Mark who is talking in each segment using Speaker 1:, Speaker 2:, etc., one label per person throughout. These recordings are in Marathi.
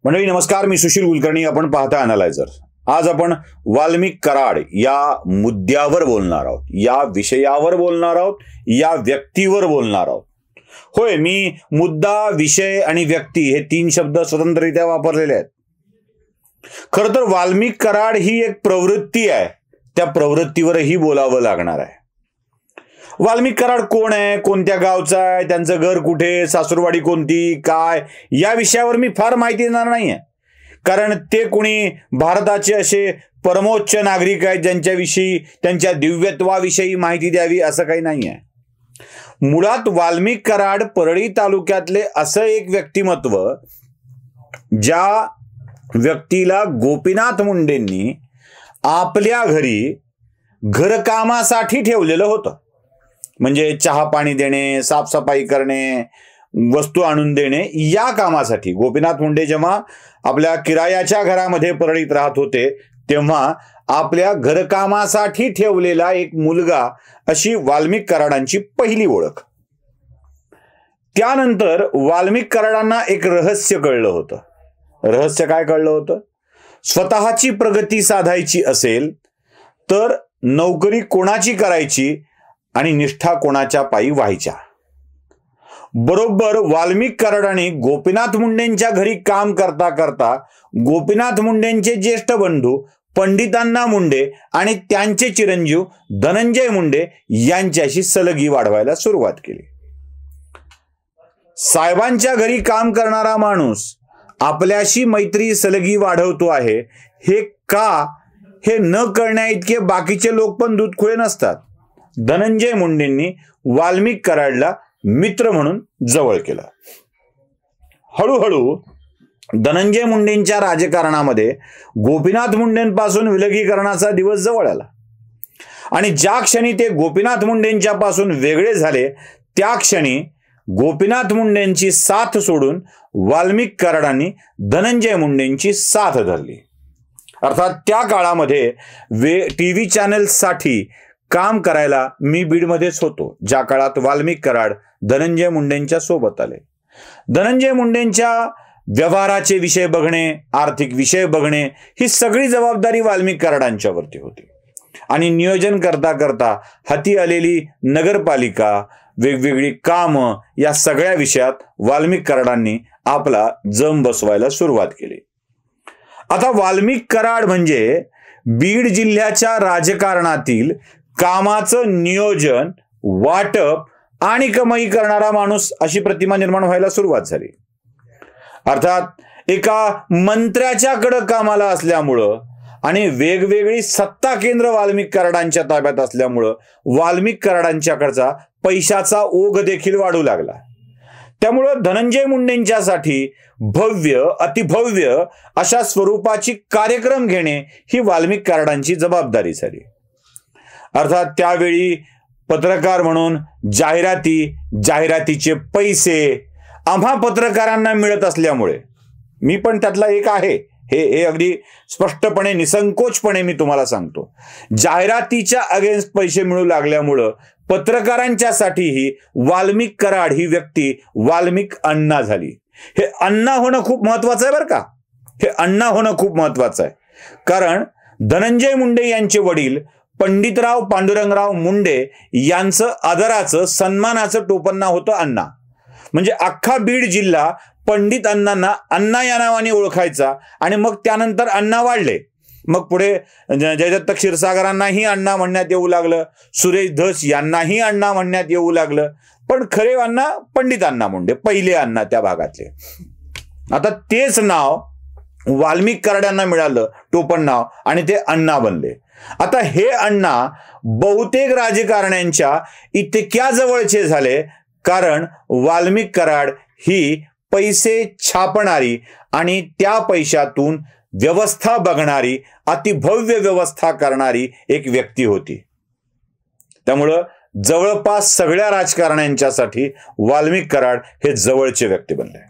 Speaker 1: मंडळी नमस्कार, मी सुशील कुलकर्णी. आपण पाहता अनालायझर. आज आपण वाल्मिक कराड या मुद्द्यावर बोलणार आहोत, या विषयावर बोलणार आहोत, या व्यक्तीवर बोलणार आहोत. होय, मी मुद्दा, विषय आणि व्यक्ती हे तीन शब्द स्वतंत्ररित्या वापरलेले आहेत. खरं तर वाल्मिक कराड ही एक प्रवृत्ती आहे, त्या प्रवृत्तीवरही बोलावं लागणार आहे. वाल्मिक कराड कोण आहे, कोणत्या गावचा आहे, त्यांचं घर कुठे, सासूरवाडी कोणती, काय, या विषयावर मी फार माहिती देणार नाहीये. कारण ते कोणी भारताचे असे परमोच्च नागरिक आहेत ज्यांच्याविषयी, त्यांच्या दिव्यत्वाविषयी माहिती द्यावी असं काही नाहीये. मुळात वाल्मिक कराड परळी तालुक्यातले असं एक व्यक्तिमत्व, ज्या व्यक्तीला गोपीनाथ मुंडेंनी आपल्या घरी घरकामासाठी ठेवलेलं होतं. म्हणजे चहा पाणी देणे, साफसफाई करणे, वस्तू आणून देणे, या कामासाठी गोपीनाथ मुंडे जेव्हा आपल्या किरायाच्या घरामध्ये परळीत राहत होते तेव्हा आपल्या घरकामासाठी ठेवलेला एक मुलगा, अशी वाल्मिक कराडांची पहिली ओळख. त्यानंतर वाल्मिक कराडांना एक रहस्य कळलं होतं. रहस्य काय कळलं होतं? स्वतःची प्रगती साधायची असेल तर नोकरी कोणाची करायची आणि निष्ठा कोणाच्या पायी व्हायच्या. बरोबर वाल्मिक कराडांनी गोपीनाथ मुंडेंच्या घरी काम करता करता गोपीनाथ मुंडेंचे ज्येष्ठ बंधू पंडितांना मुंडे आणि त्यांचे चिरंजीव धनंजय मुंडे यांच्याशी सलगी वाढवायला सुरुवात केली. साहेबांच्या घरी काम करणारा माणूस आपल्याशी मैत्री सलगी वाढवतो आहे हे का, हे न कळण्या इतके बाकीचे लोक पण दूधखुळे नसतात. धनंजय मुंडेंनी वाल्मिक कराडला मित्र म्हणून जवळ केलं. हळूहळू धनंजय मुंडेंच्या राजकारणामध्ये गोपीनाथ मुंडेंपासून विलगीकरणाचा दिवस जवळ आला आणि ज्या क्षणी ते गोपीनाथ मुंडेंच्या पासून वेगळे झाले त्या क्षणी गोपीनाथ मुंडेंची साथ सोडून वाल्मिक कराडांनी धनंजय मुंडेंची साथ धरली. अर्थात त्या काळामध्ये टीव्ही चॅनल्ससाठी काम करायला मी बीडमध्येच होतो, ज्या काळात वाल्मिक कराड धनंजय मुंडेंच्या सोबत आले. धनंजय मुंडेंच्या व्यवहाराचे विषय बघणे, आर्थिक विषय बघणे, ही सगळी जबाबदारी वाल्मिक कराडांच्यावरती होती. आणि नियोजन करता करता हाती आलेली नगरपालिका, वेगवेगळी कामं, या सगळ्या विषयात वाल्मिक कराडांनी आपला जम बसवायला सुरुवात केली. आता वाल्मिक कराड म्हणजे बीड जिल्ह्याच्या राजकारणातील कामाचं नियोजन, वाटप आणि कमाई करणारा माणूस, अशी प्रतिमा निर्माण व्हायला सुरुवात झाली. अर्थात एका मंत्र्याच्याकडे कामाला असल्यामुळं आणि वेगवेगळी सत्ता केंद्र वाल्मिक कराडांच्या ताब्यात असल्यामुळं वाल्मिक कराडांच्याकडचा पैशाचा ओघ देखील वाढू लागला. त्यामुळं धनंजय मुंडेंच्यासाठी भव्य, अतिभव्य अशा स्वरूपाची कार्यक्रम घेणे ही वाल्मिक कराडांची जबाबदारी झाली. अर्थात त्यावेळी पत्रकार म्हणून जाहिरातीचे पैसे आम्हा पत्रकारांना मिळत असल्यामुळे, मी पण त्यातला एक आहे, हे अगदी स्पष्टपणे, निसंकोचपणे मी तुम्हाला सांगतो, जाहिरातीच्या अगेन्स्ट पैसे मिळू लागल्यामुळं पत्रकारांच्यासाठीही वाल्मिक कराड ही व्यक्ती वाल्मिक अण्णा झाली. हे अण्णा होणं खूप महत्वाचं आहे बरं का. हे अण्णा होणं खूप महत्वाचं आहे. कारण धनंजय मुंडे यांचे वडील पंडितराव पांडुरंगराव मुंडे यांचं आदराचं, सन्मानाचं टोपण नाव होतं अण्णा. म्हणजे अख्खा बीड जिल्हा पंडित अण्णांना अण्णा या नावाने ओळखायचा. आणि मग त्यानंतर अण्णा वाढले. मग पुढे जयदत्त क्षीरसागरांनाही अण्णा म्हणण्यात येऊ लागलं, सुरेश धस यांनाही अण्णा म्हणण्यात येऊ लागलं. पण खरे अण्णा पंडित अण्णा मुंडे, पहिले अण्णा त्या भागातले. आता तेच नाव वाल्मिक कराडांना मिळालं, टोपण नाव, आणि ते अण्णा बनले. आता हे अण्णा बहुतेक राजकारण्यांच्या इतक्या जवळचे झाले कारण वाल्मिक कराड ही पैसे छापणारी आणि त्या पैशातून व्यवस्था बघणारी, अतिभव्य व्यवस्था करणारी एक व्यक्ती होती. त्यामुळं जवळपास सगळ्या राजकारण्यांच्यासाठी वाल्मिक कराड हे जवळचे व्यक्ती बनले.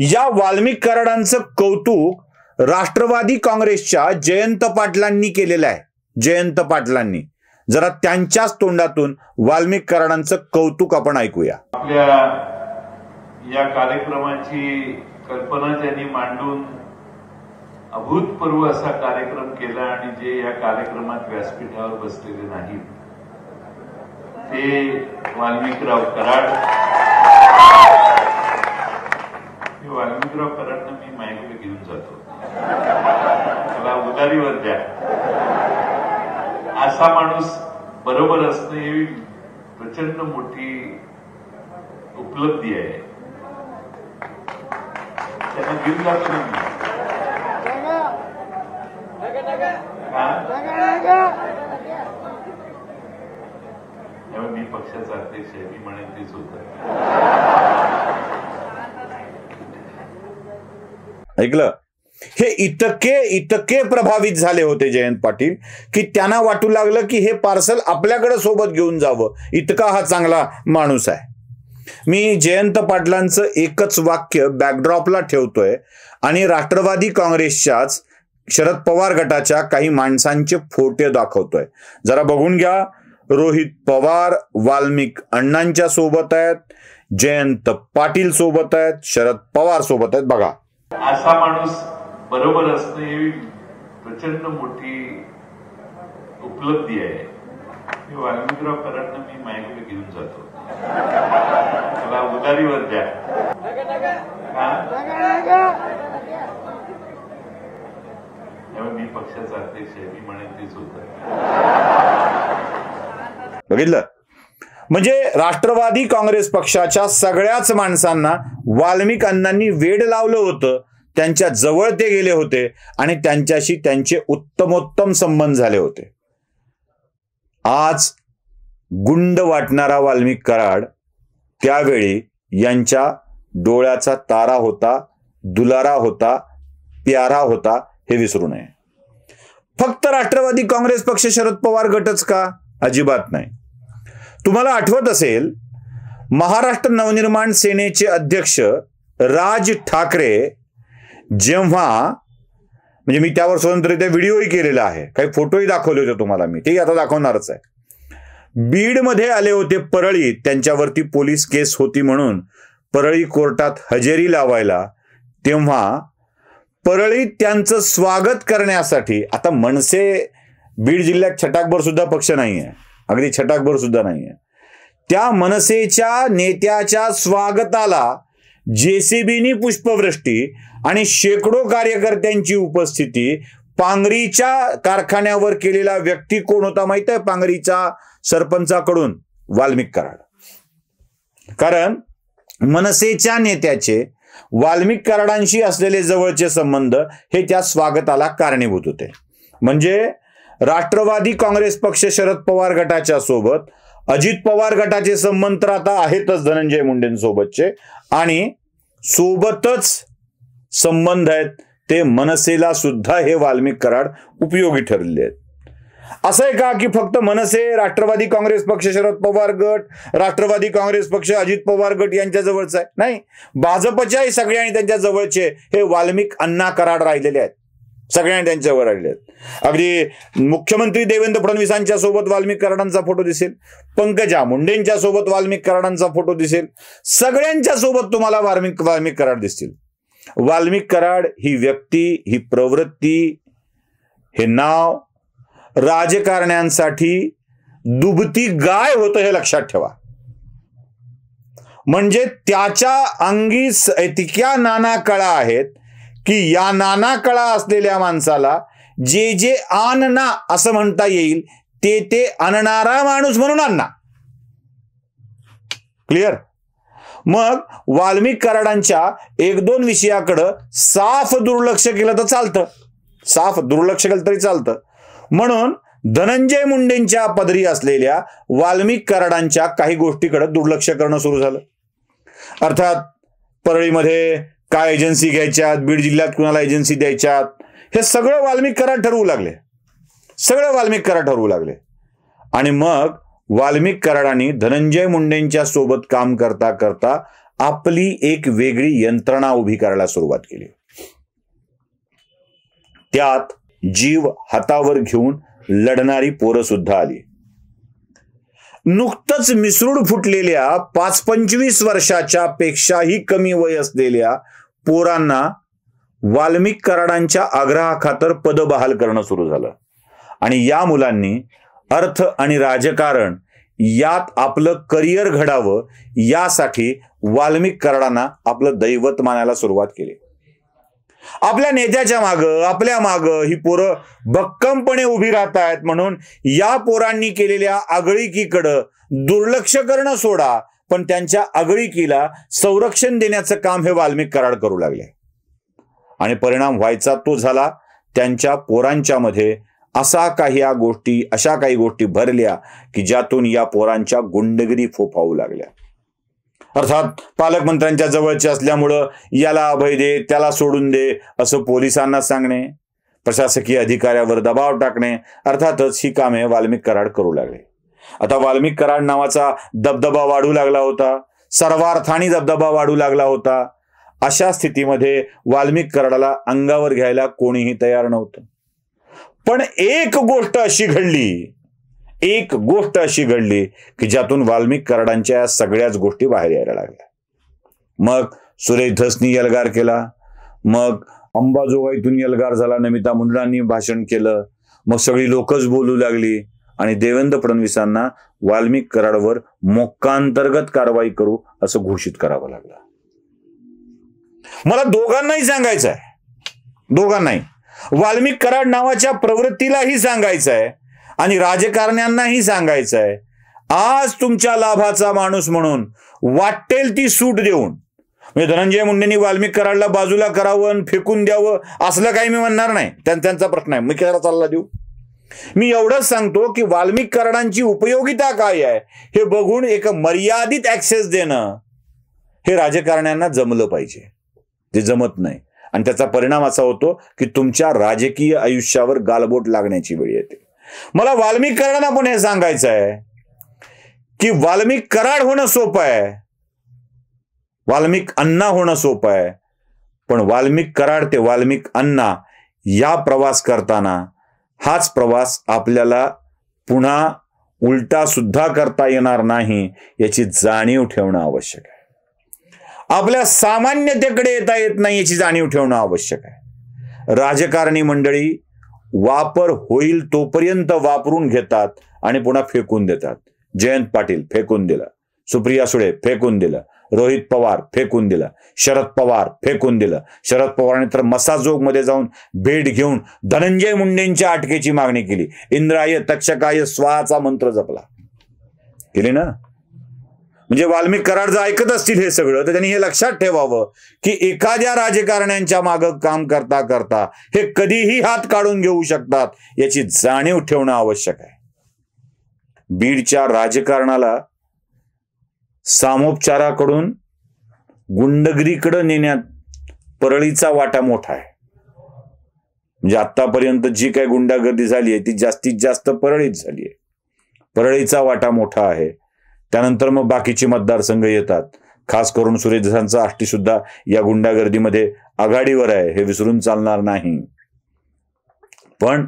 Speaker 1: या वाल्मिक कराडांचं कौतुक राष्ट्रवादी काँग्रेसच्या जयंत पाटलांनी केलेलं आहे. जयंत पाटलांनी, जरा त्यांच्याच तोंडातून वाल्मिक कराडांचं कौतुक आपण ऐकूया.
Speaker 2: आपल्या या कार्यक्रमाची कल्पना त्यांनी मांडून अभूतपूर्व असा कार्यक्रम केला आणि जे या कार्यक्रमात व्यासपीठावर बसलेले नाहीत ते वाल्मिकराव कराड. वाल्मिकराव कराडनं मी माझ्याकडे घेऊन जातो, मला उधारीवर द्या. असा माणूस बरोबर असणं ही प्रचंड मोठी उपलब्धी आहे. त्यांना घेऊन जातो ना मी पक्षाचा अध्यक्ष आहे, मी म्हणेन तेच होतं.
Speaker 1: ऐकलं? हे इतके प्रभावित झाले होते जयंत पाटील की त्यांना वाटू लागलं की हे पार्सल आपल्याकडे सोबत घेऊन जावं, इतका हा चांगला माणूस आहे. मी जयंत पाटलांचं एकच वाक्य बॅकड्रॉपला ठेवतोय आणि राष्ट्रवादी काँग्रेसच्याच शरद पवार गटाच्या काही माणसांचे फोटो दाखवतोय. जरा बघून घ्या. रोहित पवार वाल्मिक अण्णांच्या सोबत आहेत, जयंत पाटील सोबत आहेत, शरद पवार सोबत आहेत. बघा,
Speaker 2: असा माणूस बरोबर असणं ही प्रचंड मोठी उपलब्धी आहे. वाल्मिकराव कराडनं मी माझ्याकडे घेऊन जातो, मला उधारीवर द्या. मी पक्षाचा अध्यक्ष आहे, मी म्हणेन तेच होतं.
Speaker 1: बघितलं? म्हणजे राष्ट्रवादी काँग्रेस पक्षाच्या सगळ्याच माणसांना वाल्मिक अण्णांनी वेड लावलं होतं. त्यांच्या जवळ ते गेले होते आणि त्यांच्याशी त्यांचे उत्तमोत्तम संबंध झाले होते. आज गुंड वाटणारा वाल्मिक कराड त्यावेळी यांच्या डोळ्याचा तारा होता, दुलारा होता, प्यारा होता, हे विसरू नये. फक्त राष्ट्रवादी काँग्रेस पक्ष शरद पवार गटच का? अजिबात नाही. तुम्हाला आठवत असेल, महाराष्ट्र नवनिर्माण सेनेचे अध्यक्ष राज ठाकरे जेव्हा, म्हणजे मी त्यावर स्वतंत्ररित्या व्हिडिओही केलेला आहे, काही फोटोही दाखवले होते तुम्हाला, मी ते आता दाखवणारच आहे. बीडमध्ये आले होते परळीत, त्यांच्यावरती पोलीस केस होती म्हणून परळी कोर्टात हजेरी लावायला. तेव्हा परळीत त्यांचं स्वागत करण्यासाठी, आता मनसे बीड जिल्ह्यात छटाकभर सुद्धा पक्ष नाहीये, अगदी छटाकभर सुद्धा नाहीये, त्या मनसेच्या नेत्याच्या स्वागताला जेसीबीनी पुष्पवृष्टी आणि शेकडो कार्यकर्त्यांची उपस्थिती. पांगरीच्या कारखान्यावर केलेला व्यक्ती कोण होता माहित आहे? पांगरीच्या सरपंचाकडून वाल्मिक कराड. कारण मनसेच्या नेत्याचे वाल्मिक कराडांशी असलेले जवळचे संबंध हे त्या स्वागताला कारणीभूत होते. म्हणजे राष्ट्रवादी काँग्रेस पक्ष शरद पवार गटाच्या सोबत, अजित पवार गटाचे संबंध तर आता आहेतच धनंजय मुंडेंसोबतचे, आणि सोबतच संबंध आहेत ते मनसेला सुद्धा हे वाल्मिक कराड उपयोगी ठरलेले आहेत. असं आहे का की फक्त मनसे, राष्ट्रवादी काँग्रेस पक्ष शरद पवार गट, राष्ट्रवादी काँग्रेस पक्ष अजित पवार गट यांच्या जवळचा आहे? नाही, भाजपच्याही सगळ्यांनी त्यांच्या जवळचे हे वाल्मिक अण्णा कराड राहिलेले आहेत, सगळ्यांनी त्यांच्यावर राहिले आहेत. अगदी मुख्यमंत्री देवेंद्र फडणवीसांच्या सोबत वाल्मिक कराडांचा फोटो दिसेल, पंकजा मुंडेंच्या सोबत वाल्मिक कराडांचा फोटो दिसेल, सगळ्यांच्या सोबत तुम्हाला वाल्मिक कराड दिसतील. वाल्मिक कराड ही व्यक्ती, ही प्रवृत्ती, हे नाव राजकारण्यांसाठी दुभती गाय होतं, हे लक्षात ठेवा. म्हणजे त्याच्या अंगी इतक्या नाना कळा आहेत की या नाना कळा असलेल्या माणसाला जे जे आणना असं म्हणता येईल ते ते आणणारा माणूस म्हणून आणा. क्लिअर? मग वाल्मिक कराडांच्या एक दोन विषयाकडं साफ दुर्लक्ष केलं तर चालतं, साफ दुर्लक्ष केलं तरी चालतं. म्हणून धनंजय मुंडेंच्या पदरी असलेल्या वाल्मिक कराडांच्या काही गोष्टीकडे दुर्लक्ष करणं सुरू झालं. अर्थात परळीमध्ये काय एजन्सी घ्यायच्यात, बीड जिल्ह्यात कुणाला एजन्सी द्यायच्यात, हे सगळं वाल्मिक कराड ठरवू लागले, सगळं वाल्मिक कराड ठरवू लागले. आणि मग वाल्मिक कराडांनी धनंजय मुंडेंच्या सोबत काम करता करता आपली एक वेगळी यंत्रणा उभी करायला सुरुवात केली. त्यात जीव हातावर घेऊन लढणारी पोरं सुद्धा आली. नुकतंच मिसरूड फुटलेल्या 5-25 वर्षाच्या पेक्षाही कमी वय असलेल्या पोरांना वाल्मिक कराडांच्या आग्रहाखातर पद बहाल करणं सुरू झालं आणि या मुलांनी अर्थ आणि राजकारण यात आपलं करिअर घडावं यासाठी वाल्मिक कराडांना आपलं दैवत मानायला सुरुवात केली. आपल्या नेत्याच्या मागं, आपल्या मागं ही पोरं भक्कमपणे उभी राहत आहेत म्हणून या पोरांनी केलेल्या आगळीकीकडं दुर्लक्ष करणं सोडा, पण त्यांच्या आगळीकीला संरक्षण देण्याचं काम हे वाल्मिक कराड करू लागले. आणि परिणाम व्हायचा तो झाला, त्यांच्या पोरांच्या मध्ये अशा काही गोष्टी भरल्या की ज्यातून या पोरांच्या गुंडगिरी फोफावू लागल्या. अर्थात पालकमंत्र्यांच्या जवळचे असल्यामुळं याला अभय दे, त्याला सोडून दे असं पोलिसांना सांगणे, प्रशासकीय अधिकाऱ्यावर दबाव टाकणे, अर्थातच ही कामे वाल्मिक कराड करू लागले. आता वाल्मिक कराड नावाचा दबदबा वाढू लागला होता, सर्वार्थाने दबदबा वाढू लागला होता. अशा स्थितीमध्ये वाल्मिक कराडाला अंगावर घ्यायला कोणीही तयार नव्हतं. पण एक गोष्ट अशी घडली की ज्यातून वाल्मिक कराडांच्या सगळ्याच गोष्टी बाहेर यायला लागल्या. मग सुरेश धसनी एल्गार केला, मग अंबाजोगाईतून एल्गार झाला, नमिता मुंदडांनी भाषण केलं, मग सगळी लोकच बोलू लागली आणि देवेंद्र फडणवीसांना वाल्मिक कराडवर मोक्कांतर्गत कारवाई करू असं घोषित करावं लागलं. मला दोघांनाही सांगायचं आहे, दोघांनाही, वाल्मिक कराड नावाच्या प्रवृत्तीलाही सांगायचं आहे आणि राजकारण्यांनाही सांगायचं आहे, आज तुमच्या लाभाचा माणूस म्हणून वाटेल ती सूट देऊन, म्हणजे धनंजय मुंडेंनी वाल्मिक कराडला बाजूला करावं, फेकून द्यावं असलं काही मी म्हणणार नाही, त्यांचा प्रश्न आहे, मी कशाला चालला देऊ. मी एवढंच सांगतो की वाल्मिक कराडांची उपयोगिता काय आहे हे बघून एक मर्यादित ऍक्सेस देणं हे राजकारण्यांना जमलं पाहिजे. ते जमत नाही आणि त्याचा परिणाम असा होतो की तुमच्या राजकीय आयुष्यावर गालबोट लागण्याची वेळ येते. मला वाल्मिक कराडांना पण हे सांगायचं आहे की वाल्मिक कराड होणं सोपं आहे, वाल्मिक अण्णा होणं सोपं आहे, पण वाल्मिक कराड ते वाल्मिक अण्णा या प्रवास करताना हाच प्रवास आपल्याला पुन्हा उलटा सुद्धा करता येणार नाही याची जाणीव ठेवणं आवश्यक आहे. आपल्या सामान्यतेकडे येता येत नाही याची जाणीव ठेवणं आवश्यक आहे. राजकारणी मंडळी वापर होईल तोपर्यंत वापरून घेतात आणि पुन्हा फेकून देतात. जयंत पाटील फेकून दिलं, सुप्रिया सुळे फेकून दिलं, रोहित पवार फेकून दिलं, शरद पवार फेकून दिलं. शरद पवारांनी तर मसाजोग मध्ये जाऊन भेट घेऊन धनंजय मुंडेंच्या अटकेची मागणी केली, इंद्राय तक्षकाय स्वाहाचा मंत्र जपला, केली ना. म्हणजे वाल्मिक कराड जर ऐकत असतील हे सगळं तर त्यांनी हे लक्षात ठेवावं की एखाद्या राजकारण्यांच्या मागं काम करता करता हे कधीही हात काढून घेऊ शकतात याची जाणीव ठेवणं आवश्यक आहे. बीडच्या राजकारणाला सामोपचाराकडून गुंडगिरीकडे नेण्यात परळीचा वाटा मोठा आहे. म्हणजे आतापर्यंत जी काही गुंडागर्दी झाली आहे ती जास्तीत जास्त परळीत झाली आहे. परळीचा वाटा मोठा आहे. त्यानंतर मग बाकीचे मतदारसंघ येतात. खास करून सुरेश धसांचा आष्टी सुद्धा या गुंडागर्दीमध्ये आघाडीवर आहे, हे विसरून चालणार नाही. पण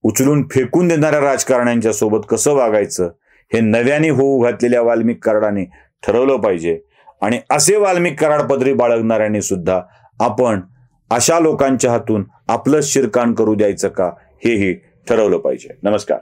Speaker 1: उचलून फेकून देणाऱ्या राजकारण्यांच्या सोबत कसं वागायचं हे नव्याने होऊ घातलेल्या वाल्मिक कराडाने ठरवलं पाहिजे. आणि असे वाल्मिक कराड पदरी बाळगणाऱ्यांनी सुद्धा आपण अशा लोकांच्या हातून आपलं शिरकाण करू द्यायचं का हेही ठरवलं पाहिजे. नमस्कार.